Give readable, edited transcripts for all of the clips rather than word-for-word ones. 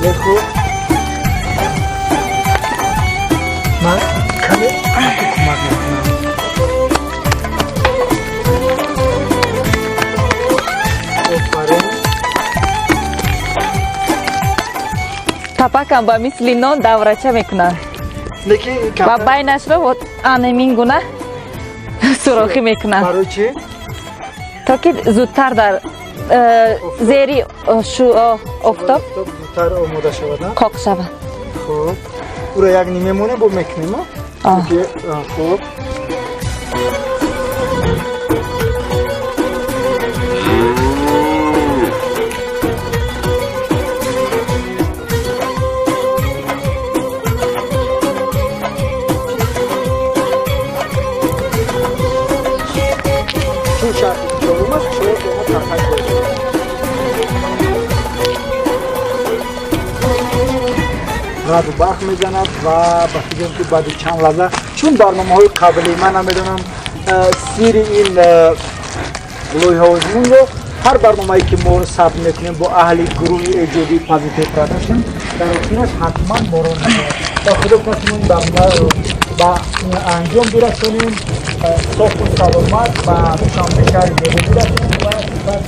خیلی خوب. من کمی کمک میکنم. آفرین. تپکم با مثل نان دورچه میکنن و بینش رو با آنمین گونه سراخی میکنن. برای چی؟ تا که زودتر در زیری آفتاب زودتر آماده شود. کاک شود. خوب. او را یک نیمه مونه با میکنیم. خوب. رادو برق میزند و بخیدیم که بعد چند لحظه چون برنامه های قبلی من نمیدونم سیر این لوی هاوزمون رو هر برنامه‌ای که ما ثبت میکنیم با اهل گروه ایجادی پازیتیو پروداکشن در اخیرش حتما ما رو تا خدا کسمون برنامه رو با انجام برسونیم صحب و سلامت و شامبکر زیبا برسونیم و سپس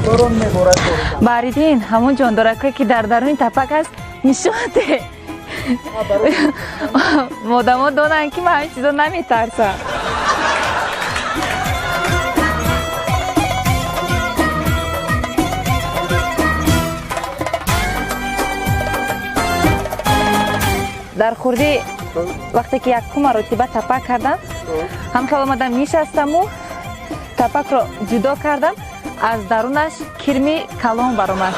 دارون میبارد باریدین همون جاندارکه که در درون تپک هست میشوده ماداما دونن که من همین چیزا نمیترسم. در خورده وقتی که یک کم رطوبت تپک کردم هم که آمدم میشستم و تپک رو جدا کردم از درونش کرمی کلام برآمد.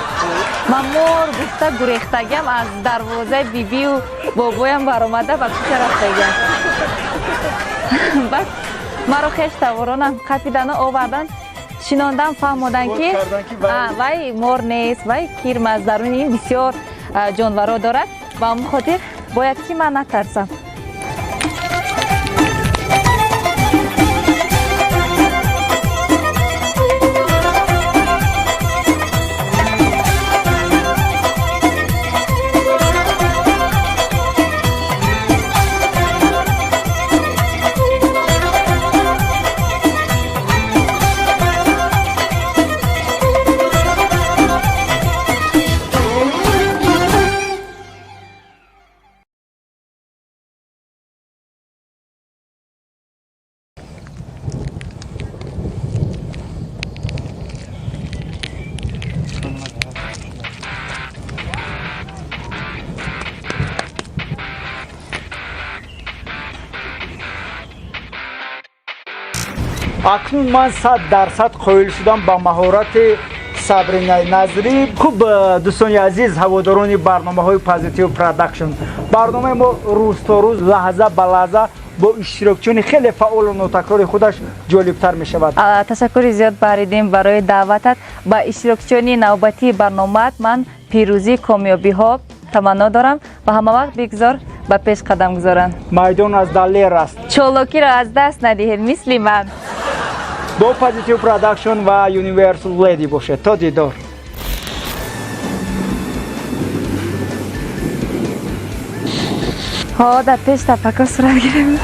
من مور گفته گریختگم از دروازه بیبی و بابایم برآمده به پیش رفتگم. بعد مرا خیش تورانم قپیدن آوردن شناندم فهمودن که وای مور نیست وای کرم از درون این بسیار جانورا دارد و اون خاطر باید که من نترسم. اکنون من 100% قائل شدم با مهارت صبرین نظری. خوب دوستان عزیز هواداران برنامه های پازیتیو پروداکشن برنامه ما روز تا روز لحظه به لحظه با اشتراکچیان خیلی فعال و نوتکرار خودش جالبتر می شود. تشکر زیاد باریدیم برای دعوتت. با اشتراکچیان نوبتی برنامه من پیروزی کامیابی ها تمنا دارم و همه وقت بگذار به پیش قدم گذارن. میدان از دلیر است. چالاکی را از دست ندهید مثل من. با پازیتیو پروداکشن و یونیورسال لیدی باشه. تا دیدار. ها در پیش تپکا سرعت گیرم.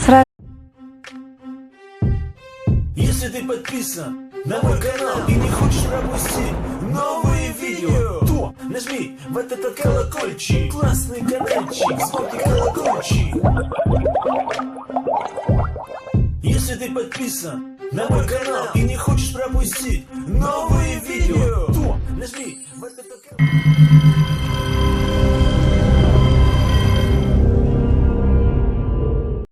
سرعت. Если ты подписан на мой канал и не хочешь пропустить новые видео, то нажми в этот колокольчик, классный каналчик, звонкий колокольчик. Если ты подписан на мой канал и не хочешь пропустить новые видео,